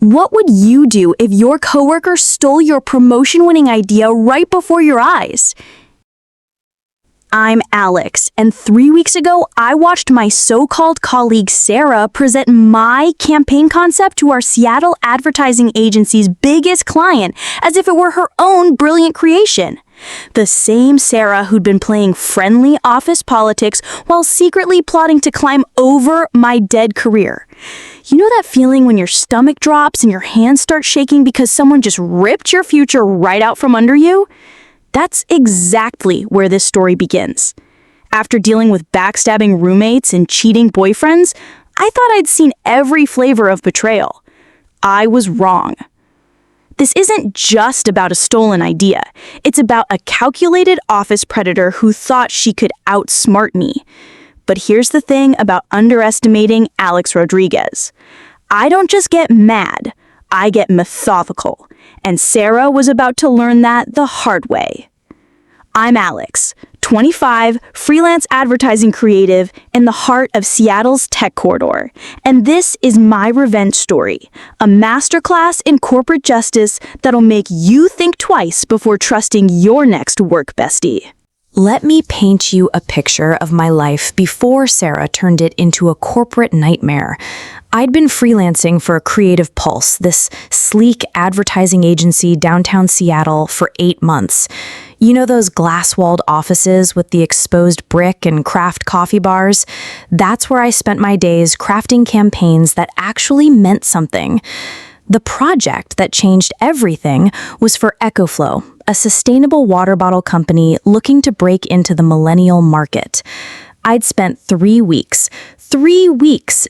What would you do if your coworker stole your promotion-winning idea right before your eyes? I'm Alex, and 3 weeks ago, I watched my so-called colleague Sarah present my campaign concept to our Seattle advertising agency's biggest client as if it were her own brilliant creation. The same Sarah who'd been playing friendly office politics while secretly plotting to climb over my dead career. You know that feeling when your stomach drops and your hands start shaking because someone just ripped your future right out from under you? That's exactly where this story begins. After dealing with backstabbing roommates and cheating boyfriends, I thought I'd seen every flavor of betrayal. I was wrong. This isn't just about a stolen idea. It's about a calculated office predator who thought she could outsmart me. But here's the thing about underestimating Alex Rodriguez. I don't just get mad, I get methodical. And Sarah was about to learn that the hard way. I'm Alex, 25, freelance advertising creative in the heart of Seattle's tech corridor. And this is my revenge story, a masterclass in corporate justice that'll make you think twice before trusting your next work bestie. Let me paint you a picture of my life before Sarah turned it into a corporate nightmare. I'd been freelancing for Creative Pulse, this sleek advertising agency downtown Seattle, for 8 months. You know those glass-walled offices with the exposed brick and craft coffee bars? That's where I spent my days crafting campaigns that actually meant something. The project that changed everything was for EcoFlow, a sustainable water bottle company looking to break into the millennial market. I'd spent 3 weeks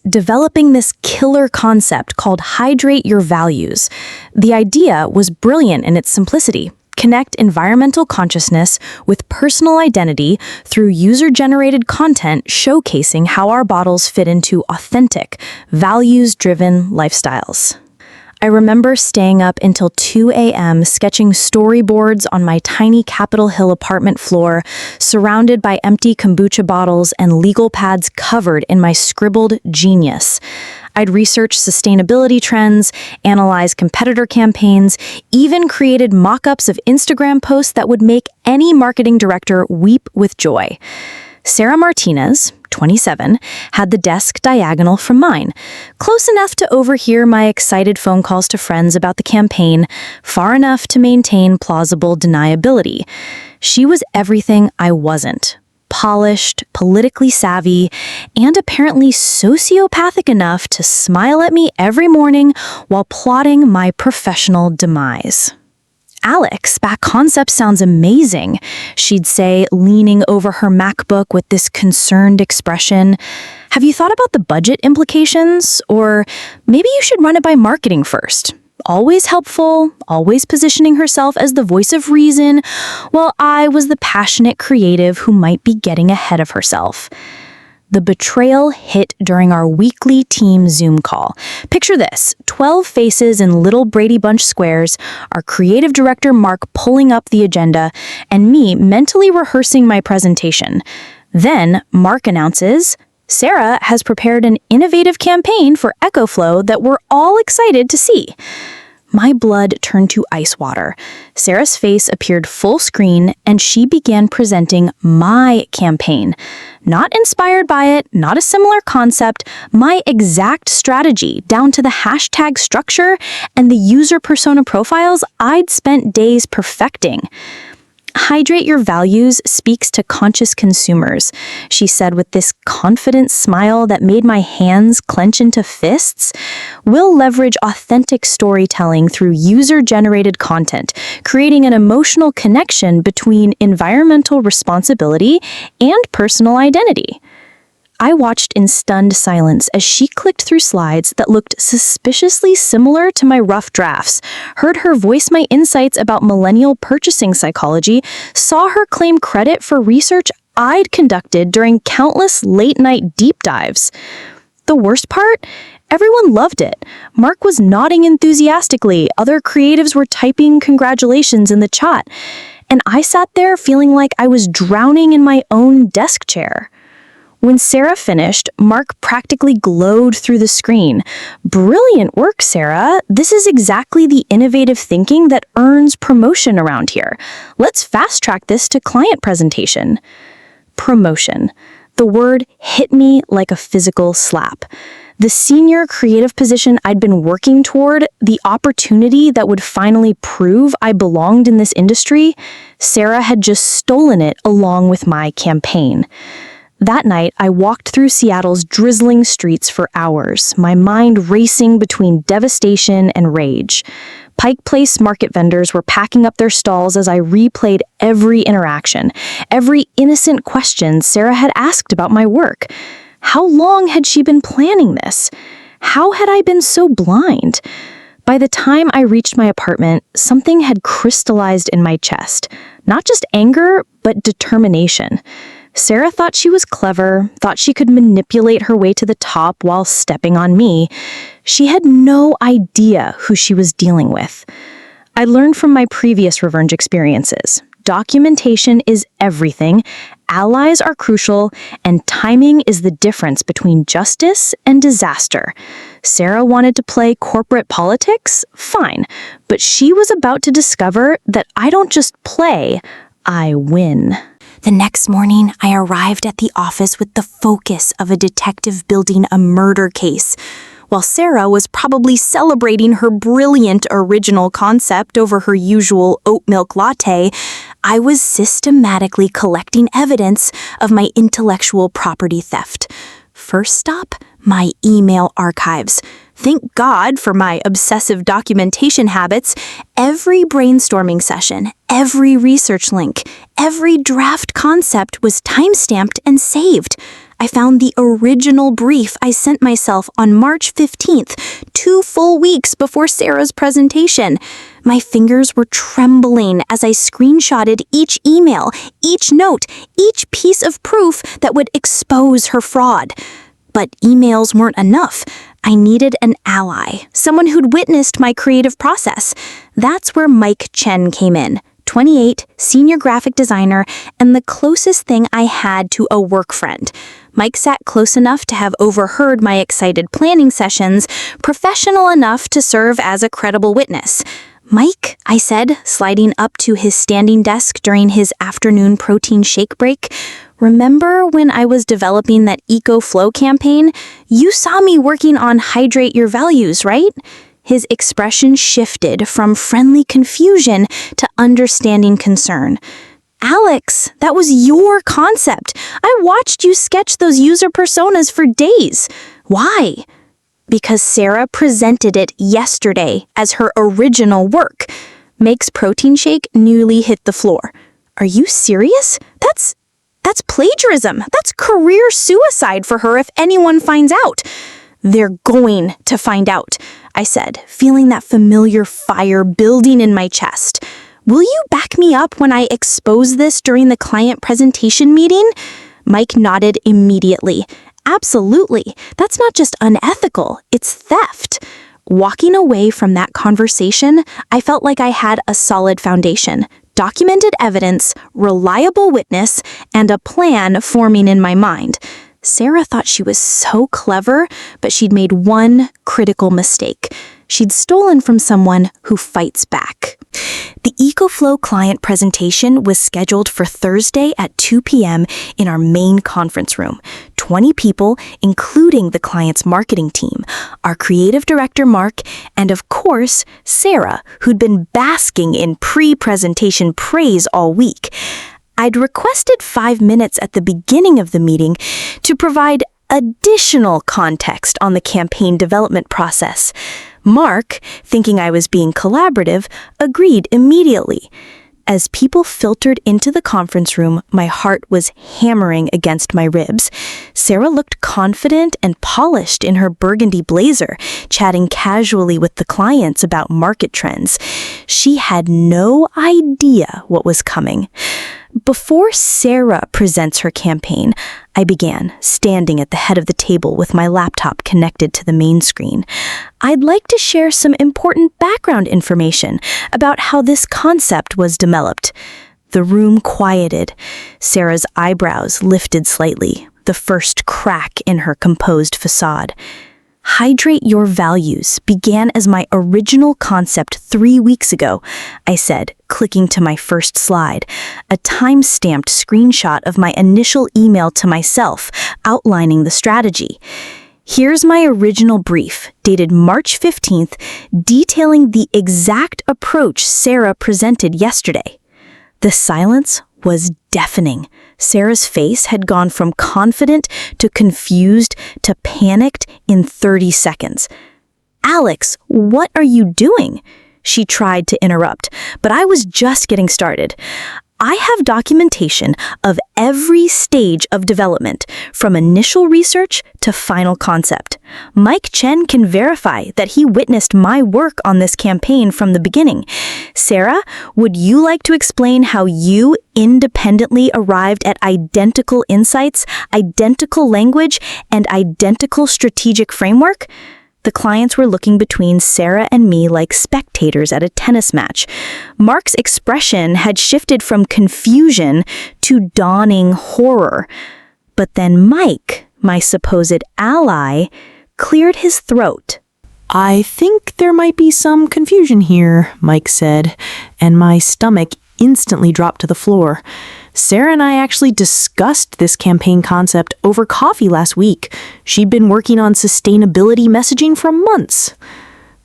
developing this killer concept called Hydrate Your Values. The idea was brilliant in its simplicity. Connect environmental consciousness with personal identity through user-generated content showcasing how our bottles fit into authentic, values-driven lifestyles. I remember staying up until 2 a.m. sketching storyboards on my tiny Capitol Hill apartment floor, surrounded by empty kombucha bottles and legal pads covered in my scribbled genius. I'd researched sustainability trends, analyzed competitor campaigns, even created mock-ups of Instagram posts that would make any marketing director weep with joy. Sarah Martinez, 27, had the desk diagonal from mine, close enough to overhear my excited phone calls to friends about the campaign, far enough to maintain plausible deniability. She was everything I wasn't. Polished, politically savvy, and apparently sociopathic enough to smile at me every morning while plotting my professional demise. "Alex, that concept sounds amazing," she'd say, leaning over her MacBook with this concerned expression. "Have you thought about the budget implications? Or maybe you should run it by marketing first." Always helpful, always positioning herself as the voice of reason, while I was the passionate creative who might be getting ahead of herself. The betrayal hit during our weekly team Zoom call. Picture this, 12 faces in little Brady Bunch squares, our creative director Mark pulling up the agenda, and me mentally rehearsing my presentation. Then Mark announces, "Sarah has prepared an innovative campaign for EcoFlow that we're all excited to see." My blood turned to ice water. Sarah's face appeared full screen, and she began presenting my campaign. Not inspired by it, not a similar concept, my exact strategy, down to the hashtag structure and the user persona profiles I'd spent days perfecting. "Hydrate Your Values speaks to conscious consumers," she said with this confident smile that made my hands clench into fists. "We'll leverage authentic storytelling through user-generated content, creating an emotional connection between environmental responsibility and personal identity." I watched in stunned silence as she clicked through slides that looked suspiciously similar to my rough drafts, heard her voice my insights about millennial purchasing psychology, saw her claim credit for research I'd conducted during countless late-night deep dives. The worst part? Everyone loved it. Mark was nodding enthusiastically, other creatives were typing congratulations in the chat, and I sat there feeling like I was drowning in my own desk chair. When Sarah finished, Mark practically glowed through the screen. "Brilliant work, Sarah. This is exactly the innovative thinking that earns promotion around here. Let's fast-track this to client presentation." Promotion. The word hit me like a physical slap. The senior creative position I'd been working toward, the opportunity that would finally prove I belonged in this industry, Sarah had just stolen it along with my campaign. That night, I walked through Seattle's drizzling streets for hours, my mind racing between devastation and rage. Pike Place market vendors were packing up their stalls as I replayed every interaction, every innocent question Sarah had asked about my work. How long had she been planning this? How had I been so blind? By the time I reached my apartment, something had crystallized in my chest. Not just anger, but determination. Sarah thought she was clever, thought she could manipulate her way to the top while stepping on me. She had no idea who she was dealing with. I learned from my previous revenge experiences. Documentation is everything, allies are crucial, and timing is the difference between justice and disaster. Sarah wanted to play corporate politics? Fine. But she was about to discover that I don't just play, I win. The next morning, I arrived at the office with the focus of a detective building a murder case. While Sarah was probably celebrating her brilliant original concept over her usual oat milk latte, I was systematically collecting evidence of my intellectual property theft. First stop, my email archives. Thank God for my obsessive documentation habits. Every brainstorming session, every research link, every draft concept was time-stamped and saved. I found the original brief I sent myself on March 15th, 2 full weeks before Sarah's presentation. My fingers were trembling as I screenshotted each email, each note, each piece of proof that would expose her fraud. But emails weren't enough. I needed an ally, someone who'd witnessed my creative process. That's where Mike Chen came in. 28, senior graphic designer, and the closest thing I had to a work friend. Mike sat close enough to have overheard my excited planning sessions, professional enough to serve as a credible witness. "Mike," I said, sliding up to his standing desk during his afternoon protein shake break, "remember when I was developing that eco-flow campaign? You saw me working on Hydrate Your Values, right?" His expression shifted from friendly confusion to understanding concern. "Alex, that was your concept. I watched you sketch those user personas for days. Why?" "Because Sarah presented it yesterday as her original work." Mike's protein shake nearly hit the floor. "Are you serious? That's plagiarism. That's career suicide for her if anyone finds out." "They're going to find out," I said, feeling that familiar fire building in my chest. "Will you back me up when I expose this during the client presentation meeting?" Mike nodded immediately. "Absolutely. That's not just unethical, it's theft." Walking away from that conversation, I felt like I had a solid foundation. Documented evidence, reliable witness, and a plan forming in my mind. Sarah thought she was so clever, but she'd made one critical mistake. She'd stolen from someone who fights back. The EcoFlow client presentation was scheduled for Thursday at 2 p.m. in our main conference room. 20 people, including the client's marketing team, our creative director Mark, and of course, Sarah, who'd been basking in pre-presentation praise all week. I'd requested 5 minutes at the beginning of the meeting to provide additional context on the campaign development process. Mark, thinking I was being collaborative, agreed immediately. As people filtered into the conference room, my heart was hammering against my ribs. Sarah looked confident and polished in her burgundy blazer, chatting casually with the clients about market trends. She had no idea what was coming. Before Sarah presents her campaign, I began, standing at the head of the table with my laptop connected to the main screen. I'd like to share some important background information about how this concept was developed. The room quieted. Sarah's eyebrows lifted slightly. the first crack in her composed facade. Hydrate your values began as my original concept 3 weeks ago, I said, clicking to my first slide, a time-stamped screenshot of my initial email to myself outlining the strategy. Here's my original brief, dated March 15th, detailing the exact approach Sarah presented yesterday. The silence was deafening. Sarah's face had gone from confident to confused to panicked in 30 seconds. "Alex, what are you doing?" She tried to interrupt, but I was just getting started. I have documentation of every stage of development, from initial research to final concept. Mike Chen can verify that he witnessed my work on this campaign from the beginning. Sarah, would you like to explain how you independently arrived at identical insights, identical language, and identical strategic framework? The clients were looking between Sarah and me like spectators at a tennis match. Mark's expression had shifted from confusion to dawning horror. But then Mike, my supposed ally, cleared his throat. "I think there might be some confusion here," Mike said, and my stomach instantly dropped to the floor. Sarah and I actually discussed this campaign concept over coffee last week. She'd been working on sustainability messaging for months.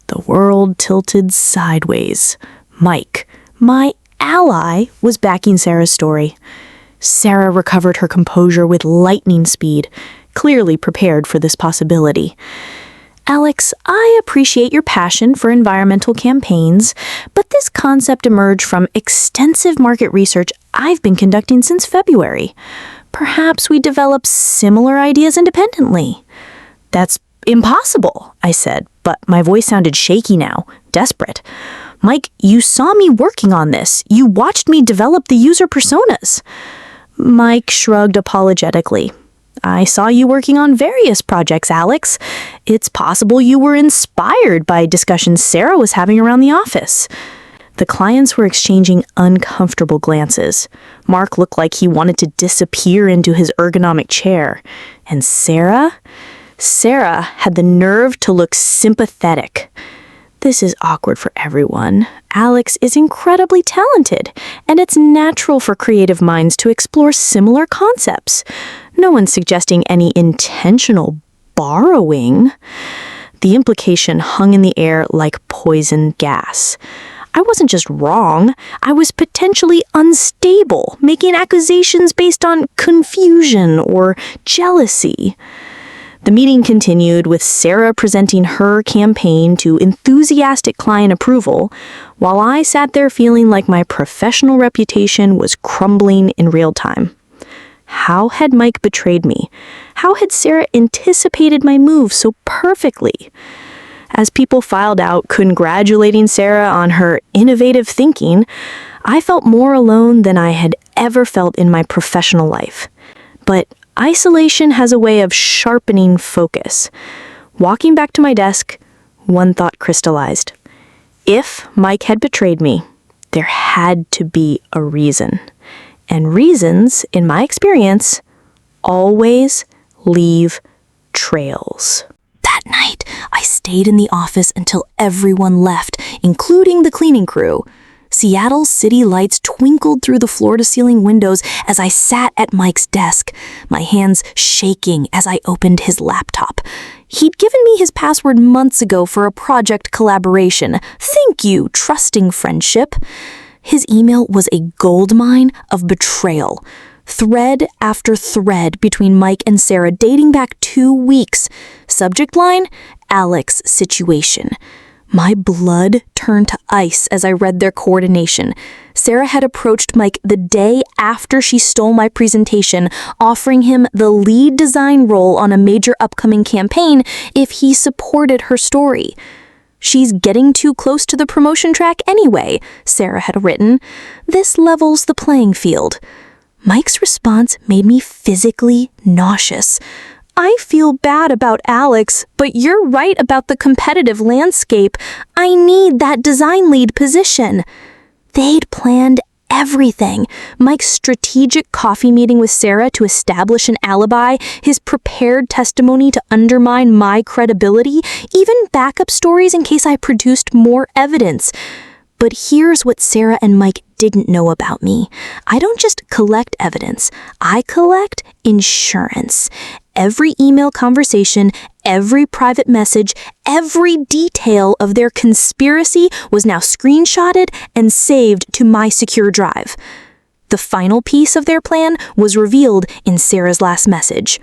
The world tilted sideways. Mike, my ally, was backing Sarah's story. Sarah recovered her composure with lightning speed, clearly prepared for this possibility. "Alex, I appreciate your passion for environmental campaigns, but this concept emerged from extensive market research I've been conducting since February. Perhaps we develop similar ideas independently." "That's impossible," I said, but my voice sounded shaky now, desperate. "Mike, you saw me working on this. You watched me develop the user personas." Mike shrugged apologetically. "I saw you working on various projects, Alex. It's possible you were inspired by discussions Sarah was having around the office." The clients were exchanging uncomfortable glances. Mark looked like he wanted to disappear into his ergonomic chair. And Sarah? Sarah had the nerve to look sympathetic. "This is awkward for everyone. Alex is incredibly talented, and it's natural for creative minds to explore similar concepts. No one's suggesting any intentional borrowing." The implication hung in the air like poison gas. I wasn't just wrong, I was potentially unstable, making accusations based on confusion or jealousy. The meeting continued with Sarah presenting her campaign to enthusiastic client approval, while I sat there feeling like my professional reputation was crumbling in real time. How had Mike betrayed me? How had Sarah anticipated my move so perfectly? As people filed out congratulating Sarah on her innovative thinking, I felt more alone than I had ever felt in my professional life. But isolation has a way of sharpening focus. Walking back to my desk, one thought crystallized. If Mike had betrayed me, there had to be a reason. And reasons, in my experience, always leave trails. That night, I stayed in the office until everyone left, including the cleaning crew. Seattle's city lights twinkled through the floor-to-ceiling windows as I sat at Mike's desk, my hands shaking as I opened his laptop. He'd given me his password months ago for a project collaboration. Thank you, trusting friendship. His email was a goldmine of betrayal. Thread after thread between Mike and Sarah dating back 2 weeks. Subject line, Alex situation. My blood turned to ice as I read their coordination. Sarah had approached Mike the day after she stole my presentation, offering him the lead design role on a major upcoming campaign if he supported her story. "She's getting too close to the promotion track anyway," Sarah had written. "This levels the playing field." Mike's response made me physically nauseous. "I feel bad about Alex, but you're right about the competitive landscape. I need that design lead position." They'd planned everything. Mike's strategic coffee meeting with Sarah to establish an alibi, his prepared testimony to undermine my credibility, even backup stories in case I produced more evidence. But here's what Sarah and Mike didn't know about me. I don't just collect evidence, I collect insurance. Every email conversation, every private message, every detail of their conspiracy was now screenshotted and saved to my secure drive. The final piece of their plan was revealed in Sarah's last message.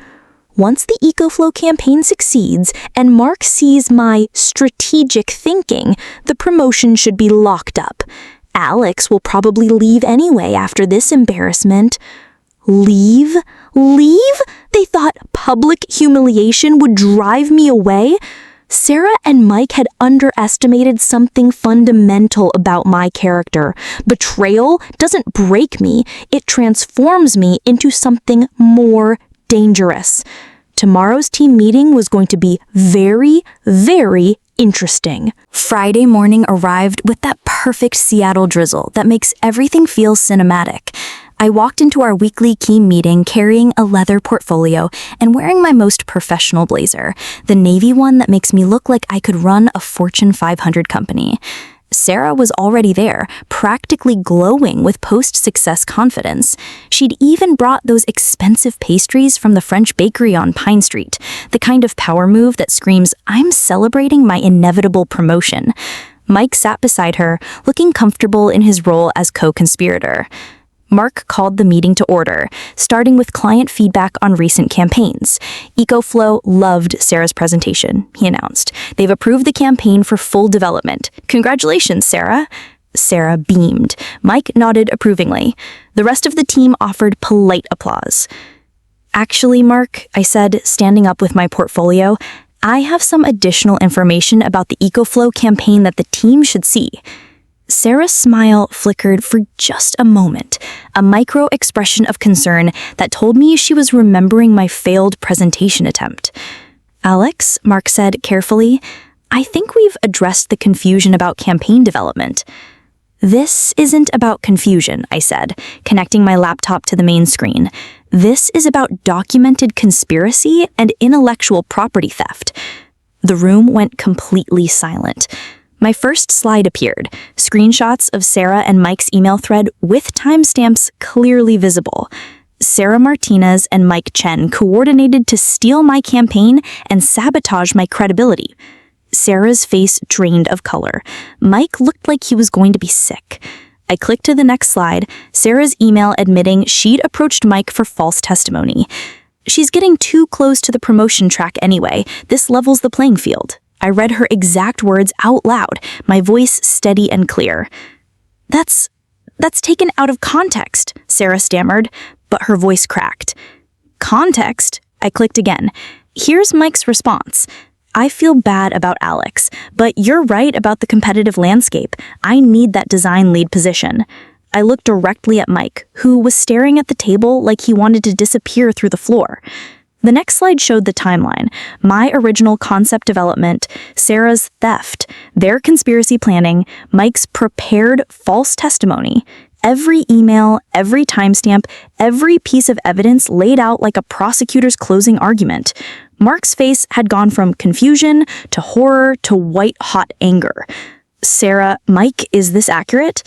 Once the EcoFlow campaign succeeds and Mark sees my strategic thinking, the promotion should be locked up. Alex will probably leave anyway after this embarrassment. Leave? Leave? They thought public humiliation would drive me away? Sarah and Mike had underestimated something fundamental about my character. Betrayal doesn't break me, it transforms me into something more dangerous. Tomorrow's team meeting was going to be very, very interesting. Friday morning arrived with that perfect Seattle drizzle that makes everything feel cinematic. I walked into our weekly team meeting carrying a leather portfolio and wearing my most professional blazer, the navy one that makes me look like I could run a Fortune 500 company. Sarah was already there, practically glowing with post-success confidence. She'd even brought those expensive pastries from the French bakery on Pine Street, the kind of power move that screams, "I'm celebrating my inevitable promotion." Mike sat beside her, looking comfortable in his role as co-conspirator. Mark called the meeting to order, starting with client feedback on recent campaigns. EcoFlow loved Sarah's presentation, he announced. They've approved the campaign for full development. Congratulations, Sarah. Sarah beamed. Mike nodded approvingly. The rest of the team offered polite applause. Actually, Mark, I said, standing up with my portfolio, I have some additional information about the EcoFlow campaign that the team should see. Sarah's smile flickered for just a moment, a micro expression of concern that told me she was remembering my failed presentation attempt. Alex, Mark said carefully, I think we've addressed the confusion about campaign development. This isn't about confusion, I said, connecting my laptop to the main screen. This is about documented conspiracy and intellectual property theft. The room went completely silent. My first slide appeared, screenshots of Sarah and Mike's email thread with timestamps clearly visible. Sarah Martinez and Mike Chen coordinated to steal my campaign and sabotage my credibility. Sarah's face drained of color. Mike looked like he was going to be sick. I clicked to the next slide, Sarah's email admitting she'd approached Mike for false testimony. She's getting too close to the promotion track anyway. This levels the playing field. I read her exact words out loud, my voice steady and clear. That's taken out of context, Sarah stammered, but her voice cracked. Context? I clicked again. Here's Mike's response. I feel bad about Alex, but you're right about the competitive landscape. I need that design lead position. I looked directly at Mike, who was staring at the table like he wanted to disappear through the floor. The next slide showed the timeline. My original concept development, Sarah's theft, their conspiracy planning, Mike's prepared false testimony. Every email, every timestamp, every piece of evidence laid out like a prosecutor's closing argument. Mark's face had gone from confusion to horror to white-hot anger. Sarah, Mike, is this accurate?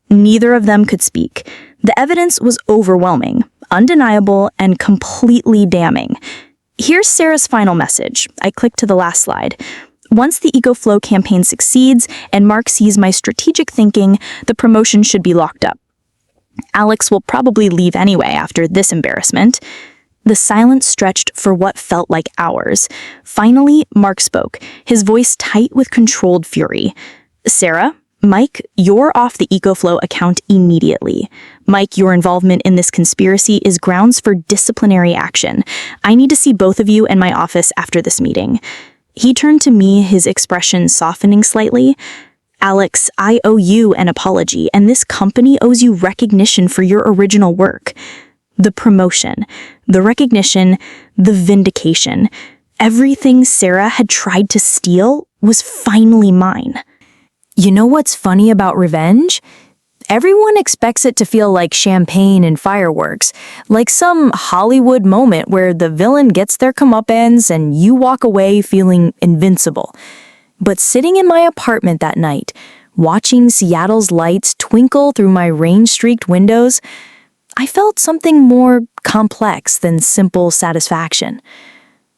Neither of them could speak. The evidence was overwhelming, undeniable, and completely damning. Here's Sarah's final message. I clicked to the last slide. Once the EcoFlow campaign succeeds and Mark sees my strategic thinking, the promotion should be locked up. Alex will probably leave anyway after this embarrassment. The silence stretched for what felt like hours. Finally, Mark spoke, his voice tight with controlled fury. Sarah, Mike, you're off the EcoFlow account immediately. Mike, your involvement in this conspiracy is grounds for disciplinary action. I need to see both of you in my office after this meeting. He turned to me, his expression softening slightly. Alex, I owe you an apology, and this company owes you recognition for your original work. The promotion, the recognition, the vindication. Everything Sarah had tried to steal was finally mine. You know what's funny about revenge? Everyone expects it to feel like champagne and fireworks, like some Hollywood moment where the villain gets their comeuppance and you walk away feeling invincible. But sitting in my apartment that night, watching Seattle's lights twinkle through my rain-streaked windows, I felt something more complex than simple satisfaction.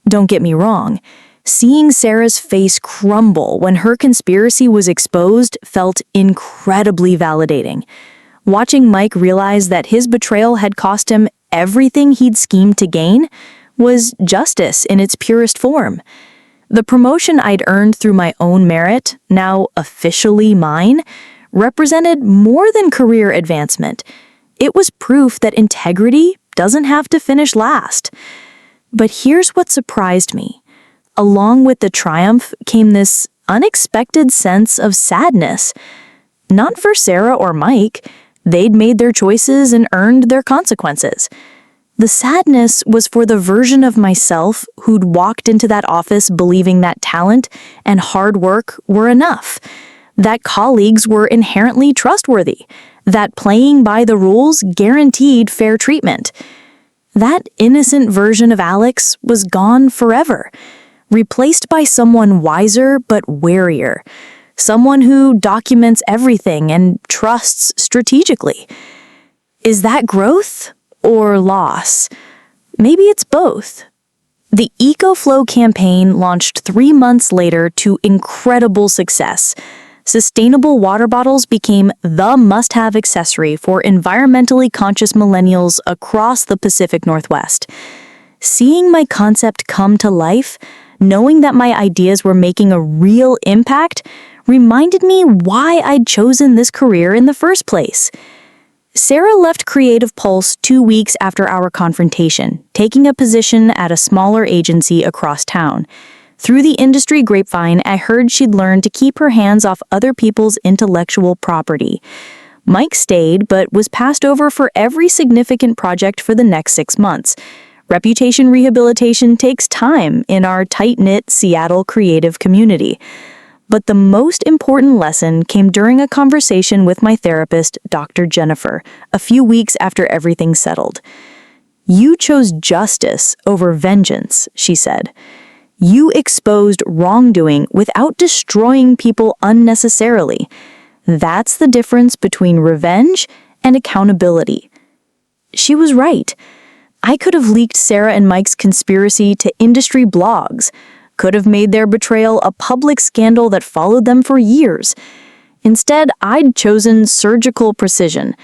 Don't get me wrong, seeing Sarah's face crumble when her conspiracy was exposed felt incredibly validating. Watching Mike realize that his betrayal had cost him everything he'd schemed to gain was justice in its purest form. The promotion I'd earned through my own merit, now officially mine, represented more than career advancement. It was proof that integrity doesn't have to finish last. But here's what surprised me. Along with the triumph came this unexpected sense of sadness. Not for Sarah or Mike. They'd made their choices and earned their consequences. The sadness was for the version of myself who'd walked into that office believing that talent and hard work were enough, that colleagues were inherently trustworthy, that playing by the rules guaranteed fair treatment. That innocent version of Alex was gone forever, replaced by someone wiser but warier, someone who documents everything and trusts strategically. Is that growth or loss? Maybe it's both. The EcoFlow campaign launched 3 months later to incredible success. Sustainable water bottles became the must-have accessory for environmentally conscious millennials across the Pacific Northwest. Seeing my concept come to life, knowing that my ideas were making a real impact, reminded me why I'd chosen this career in the first place. Sarah left Creative Pulse 2 weeks after our confrontation, taking a position at a smaller agency across town. Through the industry grapevine, I heard she'd learned to keep her hands off other people's intellectual property. Mike stayed, but was passed over for every significant project for the next 6 months. Reputation rehabilitation takes time in our tight-knit Seattle creative community. But the most important lesson came during a conversation with my therapist, Dr. Jennifer, a few weeks after everything settled. "You chose justice over vengeance," she said. "You exposed wrongdoing without destroying people unnecessarily. That's the difference between revenge and accountability." She was right. I could have leaked Sarah and Mike's conspiracy to industry blogs, could have made their betrayal a public scandal that followed them for years. Instead, I'd chosen surgical precision.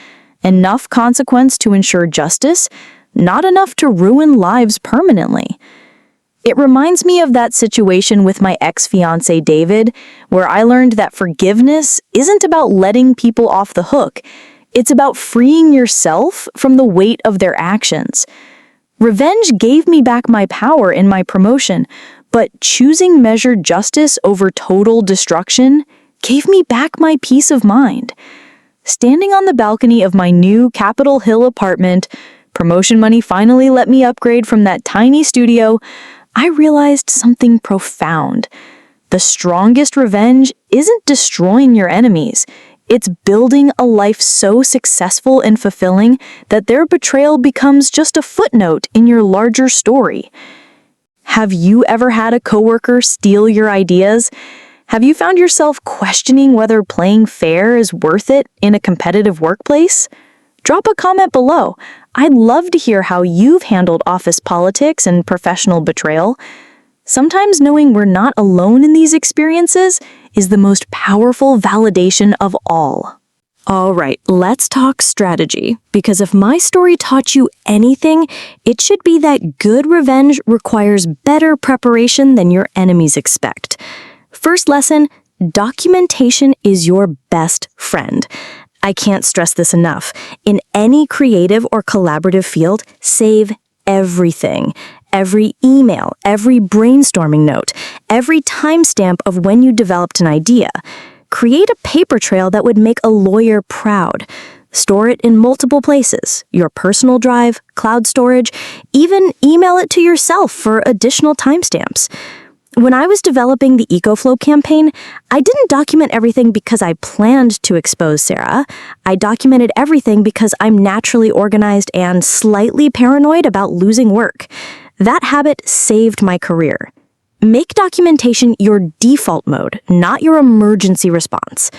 Enough consequence to ensure justice, not enough to ruin lives permanently. It reminds me of that situation with my ex-fiancé David, where I learned that forgiveness isn't about letting people off the hook. It's about freeing yourself from the weight of their actions. Revenge gave me back my power in my promotion, but choosing measured justice over total destruction gave me back my peace of mind. Standing on the balcony of my new Capitol Hill apartment, promotion money finally let me upgrade from that tiny studio, I realized something profound. The strongest revenge isn't destroying your enemies. It's building a life so successful and fulfilling that their betrayal becomes just a footnote in your larger story. Have you ever had a coworker steal your ideas? Have you found yourself questioning whether playing fair is worth it in a competitive workplace? Drop a comment below. I'd love to hear how you've handled office politics and professional betrayal. Sometimes knowing we're not alone in these experiences is the most powerful validation of all. All right, let's talk strategy, because if my story taught you anything, it should be that good revenge requires better preparation than your enemies expect. First lesson, documentation is your best friend. I can't stress this enough. In any creative or collaborative field, save everything. Every email, every brainstorming note, every timestamp of when you developed an idea. Create a paper trail that would make a lawyer proud. Store it in multiple places, your personal drive, cloud storage, even email it to yourself for additional timestamps. When I was developing the EcoFlow campaign, I didn't document everything because I planned to expose Sarah. I documented everything because I'm naturally organized and slightly paranoid about losing work. That habit saved my career. Make documentation your default mode, not your emergency response.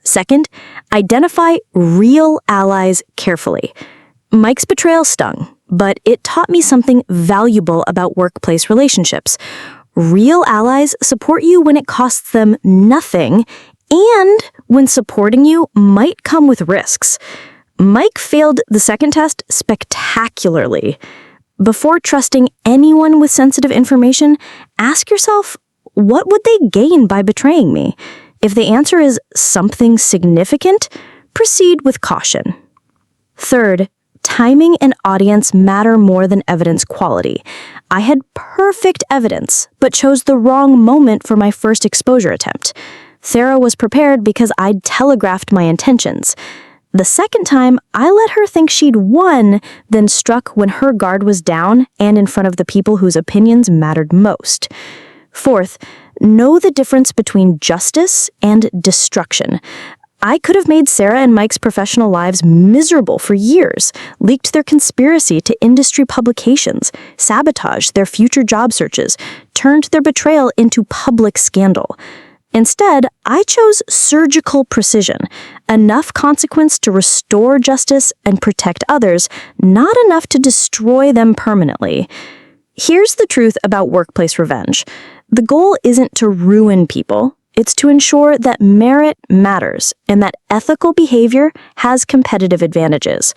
Second, identify real allies carefully. Mike's betrayal stung, but it taught me something valuable about workplace relationships. Real allies support you when it costs them nothing, and when supporting you might come with risks. Mike failed the second test spectacularly. Before trusting anyone with sensitive information, ask yourself, what would they gain by betraying me? If the answer is something significant, proceed with caution. Third, timing and audience matter more than evidence quality. I had perfect evidence, but chose the wrong moment for my first exposure attempt. Sarah was prepared because I'd telegraphed my intentions. The second time, I let her think she'd won, then struck when her guard was down and in front of the people whose opinions mattered most. Fourth, know the difference between justice and destruction. I could have made Sarah and Mike's professional lives miserable for years, leaked their conspiracy to industry publications, sabotaged their future job searches, turned their betrayal into public scandal. Instead, I chose surgical precision, enough consequence to restore justice and protect others, not enough to destroy them permanently. Here's the truth about workplace revenge. The goal isn't to ruin people. It's to ensure that merit matters and that ethical behavior has competitive advantages.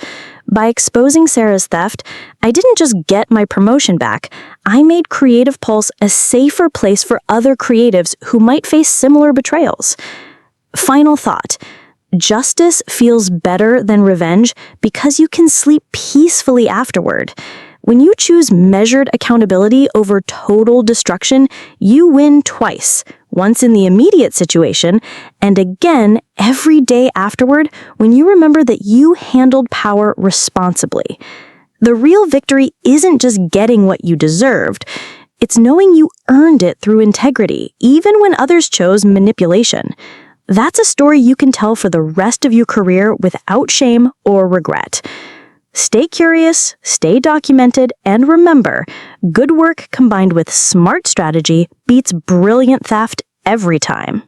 By exposing Sarah's theft, I didn't just get my promotion back, I made Creative Pulse a safer place for other creatives who might face similar betrayals. Final thought. Justice feels better than revenge because you can sleep peacefully afterward. When you choose measured accountability over total destruction, you win twice. Once in the immediate situation, and again every day afterward when you remember that you handled power responsibly. The real victory isn't just getting what you deserved. It's knowing you earned it through integrity, even when others chose manipulation. That's a story you can tell for the rest of your career without shame or regret. Stay curious, stay documented, and remember, good work combined with smart strategy beats brilliant theft every time.